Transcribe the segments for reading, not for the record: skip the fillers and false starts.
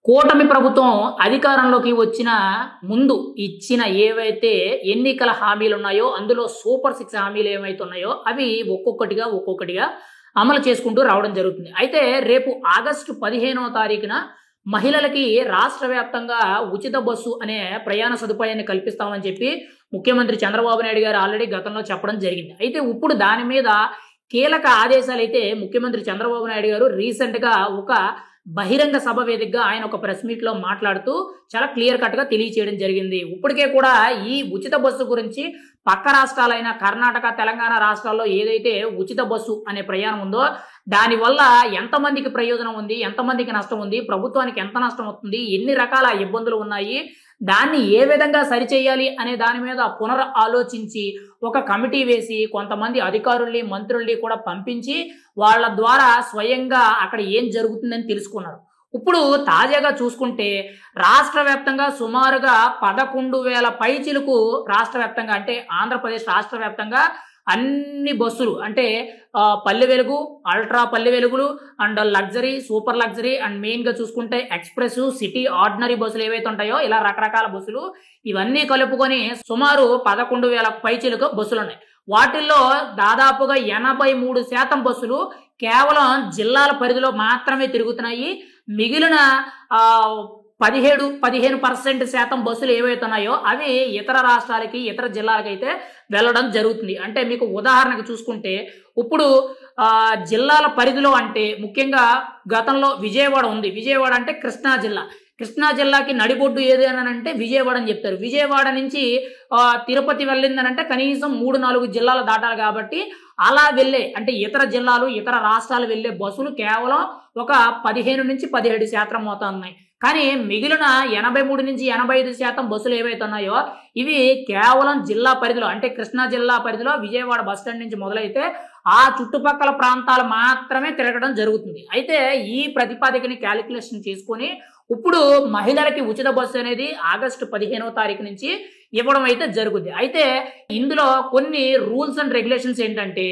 కూటమి ప్రభుత్వం అధికారంలోకి వచ్చిన ముందు ఇచ్చిన ఏవైతే ఎన్నికల హామీలున్నాయో, అందులో సూపర్ 6 హామీలు ఏవైతే ఉన్నాయో, అవి ఒక్కొక్కటిగా అమలు చేసుకుంటూ రావడం జరుగుతుంది. అయితే రేపు ఆగస్టు 15వ తారీఖున మహిళలకి రాష్ట్ర వ్యాప్తంగా ఉచిత బస్సు అనే ప్రయాణ సదుపాయాన్ని కల్పిస్తామని చెప్పి ముఖ్యమంత్రి చంద్రబాబు నాయుడు గారు ఆల్రెడీ గతంలో చెప్పడం జరిగింది. అయితే ఇప్పుడు దాని మీద కీలక ఆదేశాలైతే ముఖ్యమంత్రి చంద్రబాబు నాయుడు గారు రీసెంట్‌గా ఒక బహిరంగ సభ వేదికగా ఆయన ఒక ప్రెస్ మీట్‌లో మాట్లాడుతూ చాలా క్లియర్ కట్‌గా తెలియచేయడం జరిగింది. ఇప్పటికే కూడా ఈ ఉచిత బస్సు గురించి పక్క రాష్ట్రాలైన కర్ణాటక, తెలంగాణ రాష్ట్రాల్లో ఏదైతే ఉచిత బస్సు అనే ప్రయాణం ఉందో, దానివల్ల ఎంతమందికి ప్రయోజనం ఉంది, ఎంతమందికి నష్టం ఉంది, ప్రభుత్వానికి ఎంత నష్టం వస్తుంది, ఎన్ని రకాల ఇబ్బందులు ఉన్నాయి, దాన్ని ఏ విధంగా సరిచేయాలి అనే దాని మీద ఆలోచించి ఒక కమిటీ వేసి కొంతమంది అధికారుల్ని, మంత్రుల్ని కూడా పంపించి వాళ్ళ ద్వారా స్వయంగా అక్కడ ఏం జరుగుతుందని తెలుసుకున్నారు. ఇప్పుడు తాజాగా చూసుకుంటే రాష్ట్ర వ్యాప్తంగా సుమారుగా 11,000 పైచిలకు రాష్ట్ర వ్యాప్తంగా అంటే ఆంధ్రప్రదేశ్ రాష్ట్ర వ్యాప్తంగా అన్ని బస్సులు అంటే పల్లె వెలుగు, అల్ట్రా పల్లె వెలుగులు and luxury, super luxury and మెయిన్‌గా చూసుకుంటే ఎక్స్‌ప్రెస్, సిటీ, ఆర్డినరీ బస్సులు ఏవైతే ఉంటాయో ఇలా రకరకాల బస్సులు ఇవన్నీ కలుపుకొని సుమారు 11,000 పైచిలకు బస్సులున్నాయి. వాటిల్లో దాదాపుగా 83% బస్సులు కేవలం జిల్లాల పరిధిలో మాత్రమే తిరుగుతున్నాయి. మిగిలిన 15% బస్సులు ఏవైతే ఉన్నాయో అవి ఇతర రాష్ట్రాలకి, ఇతర జిల్లాలకైతే వెళ్ళడం జరుగుతుంది. అంటే మీకు ఉదాహరణకు చూసుకుంటే ఇప్పుడు జిల్లాల పరిధిలో అంటే ముఖ్యంగా గతంలో విజయవాడ ఉంది. విజయవాడ అంటే కృష్ణా జిల్లా. కృష్ణా జిల్లాకి నడిబొడ్డు ఏది అనంటే విజయవాడ అని చెప్తారు. విజయవాడ నుంచి తిరుపతి వెళ్ళిందనంటే కనీసం 3-4 జిల్లాలు దాటాలి కాబట్టి అలా వెళ్ళే అంటే ఇతర జిల్లాలు, ఇతర రాష్ట్రాలు వెళ్ళే బస్సులు కేవలం ఒక 15-17% మోతాదు ఉన్నాయి. కానీ మిగిలిన 83-85% బస్సులు ఏవైతే ఉన్నాయో ఇవి కేవలం జిల్లా పరిధిలో అంటే కృష్ణా జిల్లా పరిధిలో విజయవాడ బస్ స్టాండ్ నుంచి మొదలైతే ఆ చుట్టుపక్కల ప్రాంతాలు మాత్రమే తిరగడం జరుగుతుంది. అయితే ఈ ప్రతిపాదికని క్యాలిక్యులేషన్ చేసుకొని ఇప్పుడు మహిళలకి ఉచిత బస్సు అనేది ఆగస్టు 15వ తారీఖు నుంచి ఇవ్వడం అయితే జరుగుద్ది. అయితే ఇందులో కొన్ని రూల్స్ అండ్ రెగ్యులేషన్స్ ఏంటంటే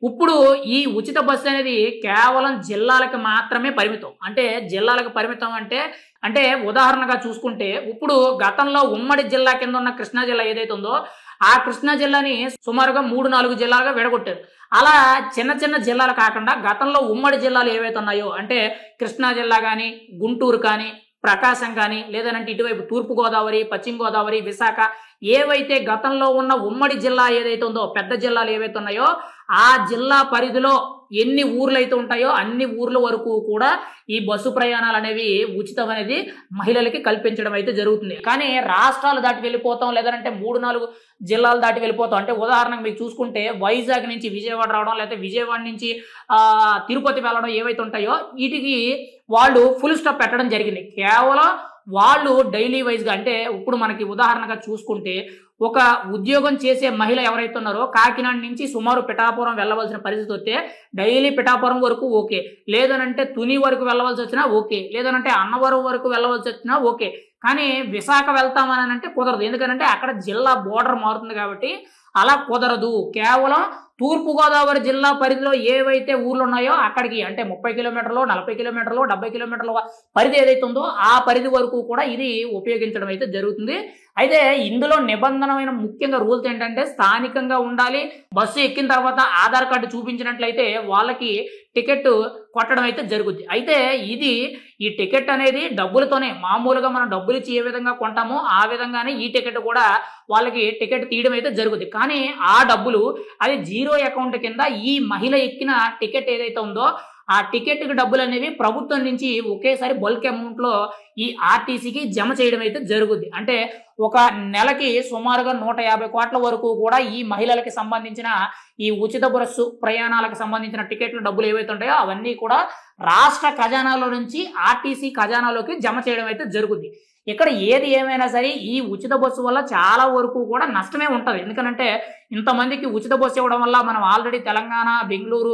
ఇప్పుడు ఈ ఉచిత బస్సు అనేది కేవలం జిల్లాలకు మాత్రమే పరిమితం. అంటే జిల్లాలకు పరిమితం అంటే ఉదాహరణగా చూసుకుంటే ఇప్పుడు గతంలో ఉమ్మడి జిల్లా కింద ఉన్న కృష్ణా జిల్లా ఏదైతే ఉందో ఆ కృష్ణా జిల్లాని సుమారుగా 3-4 జిల్లాలుగా విడగొట్టారు. అలా చిన్న చిన్న జిల్లాలు కాకుండా గతంలో ఉమ్మడి జిల్లాలు ఏవైతే ఉన్నాయో అంటే కృష్ణా జిల్లా కానీ, గుంటూరు కానీ, ప్రకాశం కానీ లేదనంటే ఇటువైపు తూర్పు గోదావరి, పశ్చిమ గోదావరి, విశాఖ ఏవైతే గతంలో ఉన్న ఉమ్మడి జిల్లా ఏదైతే ఉందో పెద్ద జిల్లాలు ఏవైతే ఉన్నాయో ఆ జిల్లా పరిధిలో ఎన్ని ఊర్లు అయితే ఉంటాయో అన్ని ఊర్ల వరకు కూడా ఈ బస్సు ప్రయాణాలు అనేవి ఉచితం అనేది మహిళలకి కల్పించడం అయితే జరుగుతుంది. కానీ రాష్ట్రాలు దాటి వెళ్ళిపోతాం లేదంటే 3-4 జిల్లాలు దాటి వెళ్ళిపోతాం అంటే ఉదాహరణకు మీకు చూసుకుంటే వైజాగ్ నుంచి విజయవాడ రావడం లేకపోతే విజయవాడ నుంచి తిరుపతి వెళ్ళడం ఏవైతే ఉంటాయో వీటికి వాళ్ళు ఫుల్ స్టాప్ పెట్టడం జరిగింది. కేవలం వాళ్ళు డైలీ వైజ్గా అంటే ఇప్పుడు మనకి ఉదాహరణగా చూసుకుంటే ఒక ఉద్యోగం చేసే మహిళ ఎవరైతే ఉన్నారో కాకినాడ నుంచి సుమారు పిఠాపురం వెళ్ళవలసిన పరిస్థితి వస్తే డైలీ పిఠాపురం వరకు ఓకే, లేదనంటే తుని వరకు వెళ్ళవలసి వచ్చినా ఓకే, లేదనంటే అన్నవరం వరకు వెళ్ళవలసి వచ్చినా ఓకే. కానీ విశాఖ వెళ్తామని అంటే కుదరదు. ఎందుకంటే అక్కడ జిల్లా బోర్డర్ మారుతుంది కాబట్టి అలా కుదరదు. కేవలం తూర్పుగోదావరి జిల్లా పరిధిలో ఏవైతే ఊర్లు ఉన్నాయో అక్కడికి అంటే 30 కిలోమీటర్లు, 40 కిలోమీటర్లు, 70 కిలోమీటర్ల పరిధి ఏదైతే ఉందో ఆ పరిధి వరకు కూడా ఇది ఉపయోగించడం అయితే జరుగుతుంది. అయితే ఇందులో నిబంధనమైన ముఖ్యంగా రూల్స్ ఏంటంటే స్థానికంగా ఉండాలి. బస్సు ఎక్కిన తర్వాత ఆధార్ కార్డు చూపించినట్లయితే వాళ్ళకి టికెట్ కొట్టడం అయితే జరుగుద్ది. అయితే ఈ టికెట్ అనేది డబ్బులతోనే మామూలుగా మనం డబ్బులు ఇచ్చి ఏ విధంగా కొంటామో ఆ విధంగానే ఈ టికెట్ కూడా వాళ్ళకి టికెట్ తీయడం అయితే జరుగుద్ది. కానీ ఆ డబ్బులు అది జీరో అకౌంట్ కింద ఈ మహిళ ఎక్కిన టికెట్ ఏదైతే ఉందో ఆ టికెట్కి డబ్బులు అనేవి ప్రభుత్వం నుంచి ఒకేసారి బల్క్ అమౌంట్లో ఈ ఆర్టీసీకి జమ చేయడం అయితే జరుగుద్ది. అంటే ఒక నెలకి సుమారుగా 150 కోట్ల వరకు కూడా ఈ మహిళలకి సంబంధించిన ఈ ఉచిత బస్సు ప్రయాణాలకు సంబంధించిన టికెట్ల డబ్బులు ఏవైతే ఉంటాయో అవన్నీ కూడా రాష్ట్ర ఖజానాలో నుంచి ఆర్టీసీ ఖజానాలోకి జమ చేయడం అయితే జరుగుద్ది. ఇక్కడ ఏది ఏమైనా సరే ఈ ఉచిత బస్సు వల్ల చాలా వరకు కూడా నష్టమే ఉంటుంది. ఎందుకంటే ఇంతమందికి ఉచిత బస్సు ఇవ్వడం వల్ల మనం ఆల్రెడీ తెలంగాణ, బెంగళూరు,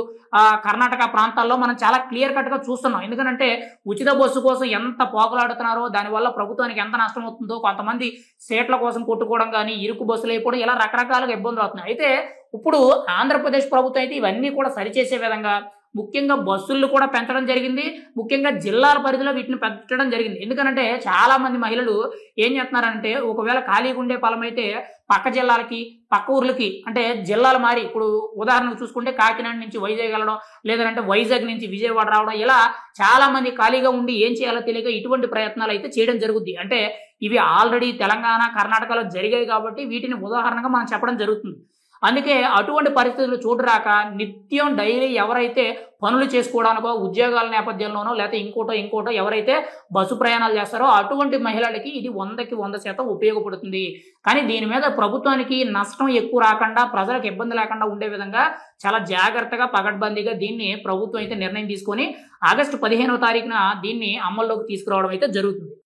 కర్ణాటక ప్రాంతాల్లో మనం చాలా క్లియర్ కట్గా చూస్తున్నాం. ఎందుకంటే ఉచిత బస్సు కోసం ఎంత పోకలాడుతున్నారో దానివల్ల ప్రభుత్వానికి ఎంత నష్టం అవుతుందో, కొంతమంది సీట్ల కోసం కొట్టుకోవడం కానీ, ఇరుకు బస్సులు అయిపోవడం ఇలా రకరకాలుగా ఇబ్బందులు అవుతున్నాయి. అయితే ఇప్పుడు ఆంధ్రప్రదేశ్ ప్రభుత్వం అయితే ఇవన్నీ కూడా సరిచేసే విధంగా ముఖ్యంగా బస్సులు కూడా పెంచడం జరిగింది. ముఖ్యంగా జిల్లాల పరిధిలో వీటిని పెట్టడం జరిగింది. ఎందుకనంటే చాలా మంది మహిళలు ఏం చేస్తున్నారంటే ఒకవేళ ఖాళీగా ఉండే పొలమైతే పక్క జిల్లాలకి, పక్క ఊర్లకి అంటే జిల్లాలు మారి ఇప్పుడు ఉదాహరణకు చూసుకుంటే కాకినాడ నుంచి వైజాగ్ వెళ్ళడం, లేదంటే వైజాగ్ నుంచి విజయవాడ రావడం ఇలా చాలా మంది ఖాళీగా ఉండి ఏం చేయాలో తెలియక ఇటువంటి ప్రయత్నాలు అయితే చేయడం జరుగుద్ది. అంటే ఇవి ఆల్రెడీ తెలంగాణ, కర్ణాటకలో జరిగాయి కాబట్టి వీటిని ఉదాహరణగా మనం చెప్పడం జరుగుతుంది. అందుకే అటువంటి పరిస్థితులు చూడరాక నిత్యం డైలీ ఎవరైతే పనులు చేసుకోవడానికో, ఉద్యోగాల నేపథ్యంలోనో లేకపోతే ఇంకోటో ఎవరైతే బస్సు ప్రయాణాలు చేస్తారో అటువంటి మహిళలకి ఇది 100కి 100% ఉపయోగపడుతుంది. కానీ దీని మీద ప్రభుత్వానికి నష్టం ఎక్కువ రాకుండా, ప్రజలకు ఇబ్బంది లేకుండా ఉండే విధంగా చాలా జాగ్రత్తగా, పకడ్బందీగా దీన్ని ప్రభుత్వం అయితే నిర్ణయం తీసుకొని ఆగస్టు 15వ తారీఖున దీన్ని అమల్లోకి తీసుకురావడం అయితే జరుగుతుంది.